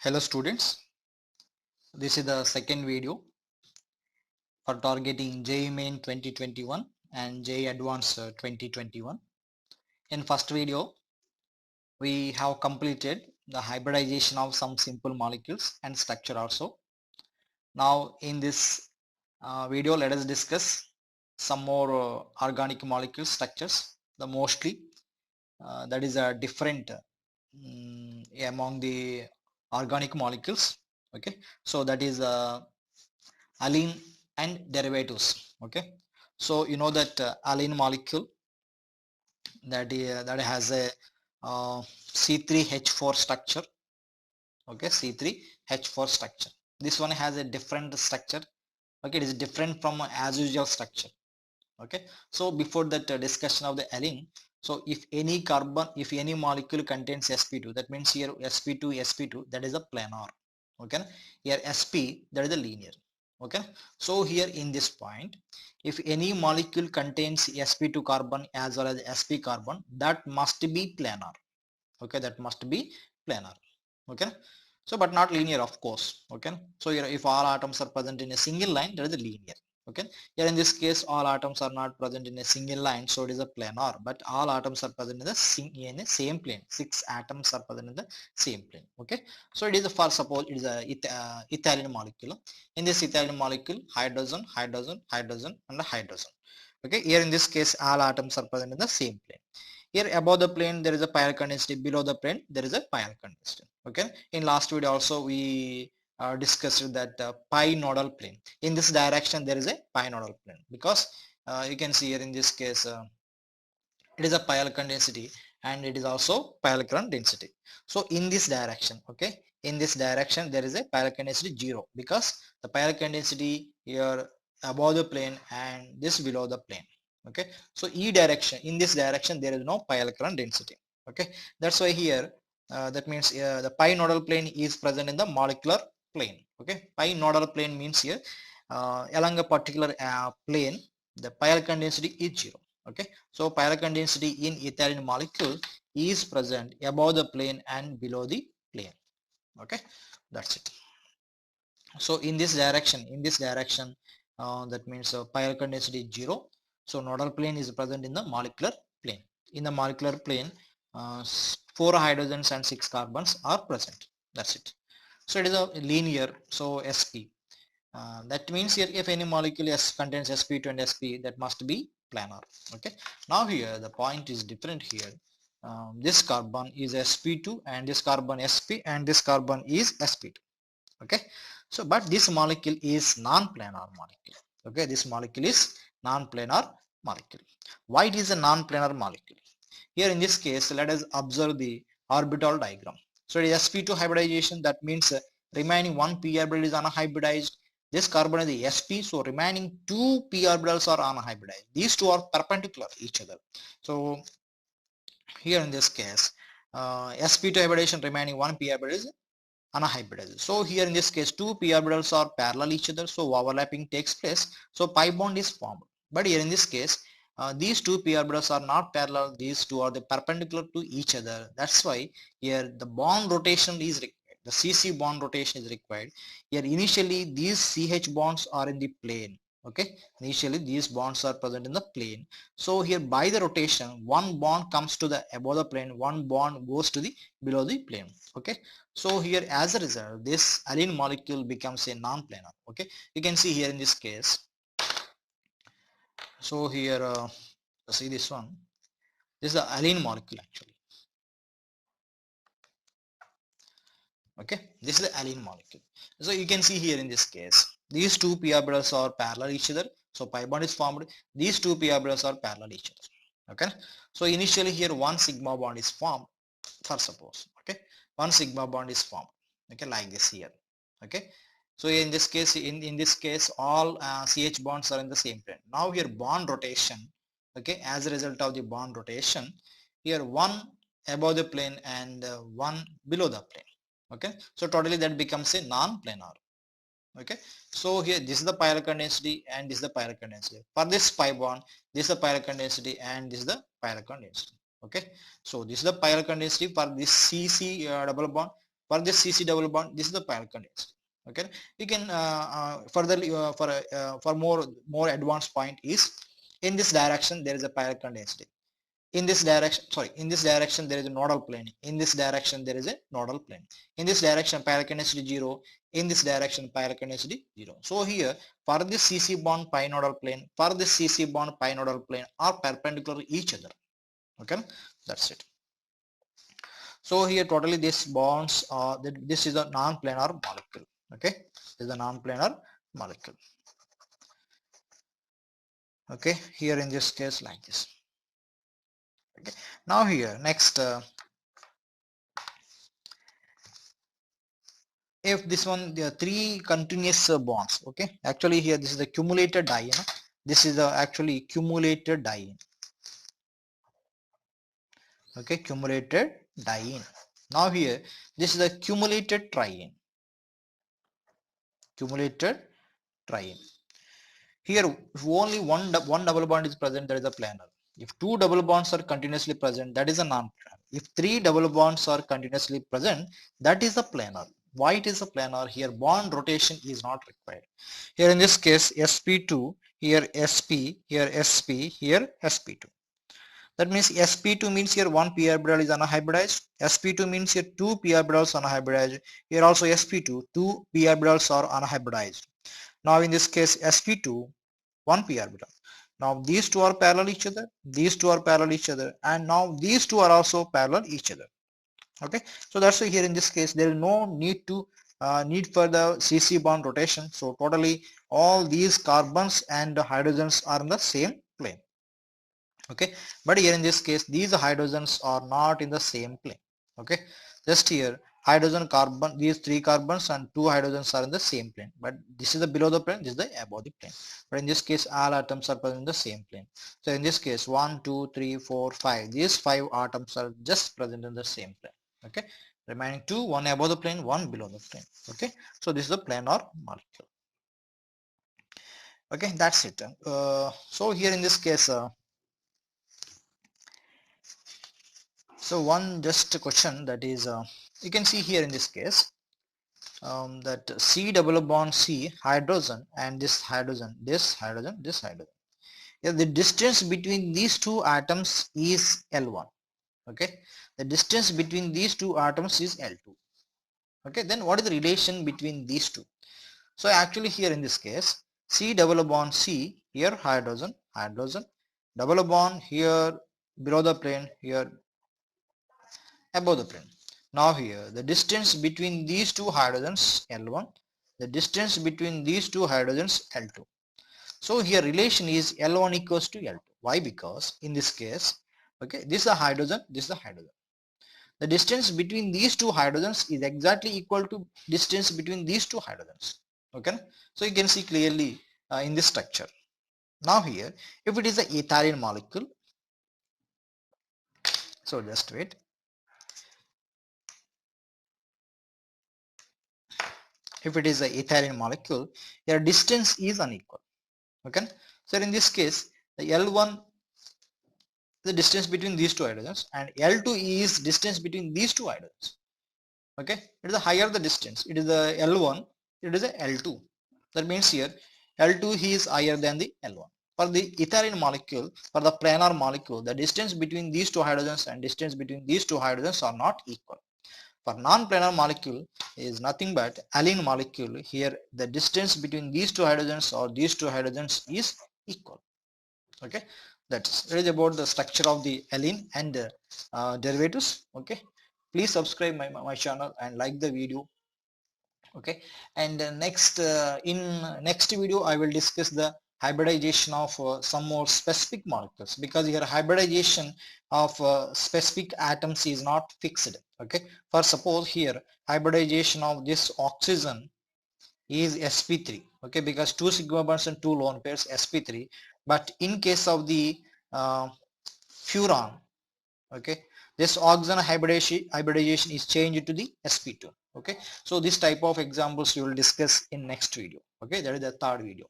Hello students, this is the second video for targeting JEE Main 2021 and JEE Advanced 2021. In first video, we have completed the hybridization of some simple molecules and structure also. Now in this video, let us discuss some more organic molecule structures. The mostly that is a different among the organic molecules. Okay, so that is allene and derivatives. Okay, so you know that allene molecule that has a C3H4 structure. Okay, C3H4 structure. This one has a different structure. Okay, it is different from as usual structure. Okay, so before that discussion of the allene, so if any molecule contains sp2, that means here sp2 that is a planar. Okay, here sp that is a linear. Okay, so here in this point, if any molecule contains sp2 carbon as well as sp carbon, that must be planar. Okay, that must be planar. Okay, so but not linear, of course. Okay, so here if all atoms are present in a single line, that is a linear. Okay, here in this case all atoms are not present in a single line, so it is a planar, but all atoms are present in the same plane. 6 atoms are present in the same plane. Okay, so it is a, for suppose it is a ethylene molecule. In this ethylene molecule, hydrogen, hydrogen, hydrogen, and hydrogen. Okay, here in this case all atoms are present in the same plane. Here above the plane there is a piral condensity, below the plane there is a piral condensity. Okay, in last video also we discussed that pi nodal plane. In this direction there is a pi nodal plane, because you can see here in this case it is a piral condensity and it is also piral current density. So in this direction, okay, in this direction there is a piral condensity 0, because the piral condensity here above the plane and this below the plane. Okay, so e direction, in this direction there is no piral current density. Okay, that's why here that means the pi nodal plane is present in the molecular plane. Okay, pi nodal plane means here along a particular plane the piral condensity is 0. Okay, so piral condensity in ethylene molecule is present above the plane and below the plane. Okay, that's it. So in this direction that means piral condensity is 0. So nodal plane is present in the molecular plane. In the molecular plane 4 hydrogens and 6 carbons are present. That's it. So it is a linear. So sp that means here if any molecule contains sp2 and sp, that must be planar. Okay, now here the point is different here. This carbon is sp2 and this carbon sp and this carbon is sp2. Okay, so but this molecule is non-planar molecule. Okay, this molecule is non-planar molecule. Why it is a non-planar molecule? Here in this case let us observe the orbital diagram. So it is sp2 hybridization, that means remaining one p orbital is unhybridized. This carbon is the sp, so remaining two p orbitals are unhybridized. These two are perpendicular each other. So here in this case sp2 hybridization, remaining one p orbital is unhybridized. So here in this case two p orbitals are parallel each other, so overlapping takes place, so pi bond is formed. But here in this case these two p orbitals are not parallel, these two are the perpendicular to each other. That's why here the bond rotation is required, the cc bond rotation is required. Here initially these ch bonds are in the plane. Okay, initially these bonds are present in the plane. So here by the rotation one bond comes to the above the plane, one bond goes to the below the plane. Okay, so here as a result this allene molecule becomes a non-planar. Okay, you can see here in this case. So here see this one, this is the allene molecule actually. Okay, this is the allene molecule. So you can see here in this case these two p orbitals are parallel each other, so pi bond is formed. These two p orbitals are parallel each other. Okay, so initially here one sigma bond is formed, for suppose. Okay, one sigma bond is formed. Okay, like this here. Okay, so in this case in this case all ch bonds are in the same plane. Now here bond rotation. Okay, as a result of the bond rotation, here one above the plane and one below the plane. Okay, so totally that becomes a non-planar. Okay, so here this is the piral condensity and this is the piral condensity for this pi bond, this is the piral condensity and this is the piral condensity. Okay, so this is the piral condensity for this cc double bond, For this CC double bond, this is the Palikon density. Okay, you can further for more advanced point is in this direction there is a Palikon density. In this direction, sorry, in this direction there is a nodal plane. In this direction there is a nodal plane. In this direction Palikon density 0. In this direction Palikon density 0. So here for this CC bond pi nodal plane, for this CC bond pi nodal plane are perpendicular each other. Okay, that's it. So here totally these bonds are this is a non-planar molecule. Okay, this is a non-planar molecule. Okay, here in this case like this. Okay, now here next if this one there are three continuous bonds. Okay, actually here this is the cumulated diene. This is the actually cumulated diene. Okay, cumulated diene. Now here this is the cumulated triene. Cumulated triene. Here if only one double bond is present, that is a planar. If two double bonds are continuously present, that is a non-planar. If three double bonds are continuously present, that is a planar. Why it is a planar? Here bond rotation is not required. Here in this case sp2, here sp, here sp, here sp2. That means sp2 means here one p orbital is anhybridized. Sp2 means here two p orbitals anhybridized. Here also sp2, two p orbitals are anhybridized. Now in this case sp2, one p orbital. Now these two are parallel each other, these two are parallel each other, and now these two are also parallel each other. Okay, so that's why here in this case there is no need to need for the CC bond rotation. So totally all these carbons and hydrogens are in the same plane. Okay, but here in this case these hydrogens are not in the same plane. Okay, just here hydrogen carbon, these three carbons and two hydrogens are in the same plane, but this is the below the plane, this is the above the plane. But in this case all atoms are present in the same plane. So in this case 1 2 3 4 5, these 5 atoms are just present in the same plane. Okay, remaining two, one above the plane, one below the plane. Okay, so this is the planar molecule. Okay, that's it. So here in this case so one just question that is you can see here in this case that C double bond C hydrogen and this hydrogen, this hydrogen, this hydrogen. Yeah, the distance between these two atoms is L1. Okay, the distance between these two atoms is L2. Okay, then what is the relation between these two? So actually here in this case C double bond C, here hydrogen, hydrogen, double bond here below the plane, here above the plane. Now here the distance between these two hydrogens L1, the distance between these two hydrogens L2. So here relation is L1 equals to L2. Why? Because in this case, okay, this is a hydrogen, this is a hydrogen. The distance between these two hydrogens is exactly equal to distance between these two hydrogens. Okay, so you can see clearly in this structure. Now here, if it is a ethylene molecule, so just wait. If it is a ethylene molecule, their distance is unequal. Okay, so in this case the L1 the distance between these two hydrogens and L2 is distance between these two hydrogens. Okay, it is a higher the distance, it is the L1, it is a L2. That means here L2 is higher than the L1. For the ethylene molecule, for the planar molecule, the distance between these two hydrogens and distance between these two hydrogens are not equal. For non-planar molecule is nothing but alene molecule. Here the distance between these two hydrogens or these two hydrogens is equal. Okay, that's it is about the structure of the alene and derivatives. Okay, please subscribe my channel and like the video. Okay, and next in next video I will discuss the hybridization of some more specific molecules, because here hybridization of specific atoms is not fixed. Okay, for suppose here hybridization of this oxygen is sp3. Okay, because two sigma bonds and two lone pairs sp3, but in case of the furan, okay, this oxygen hybridization is changed to the sp2. Okay, so this type of examples we will discuss in next video. Okay, that is the third video.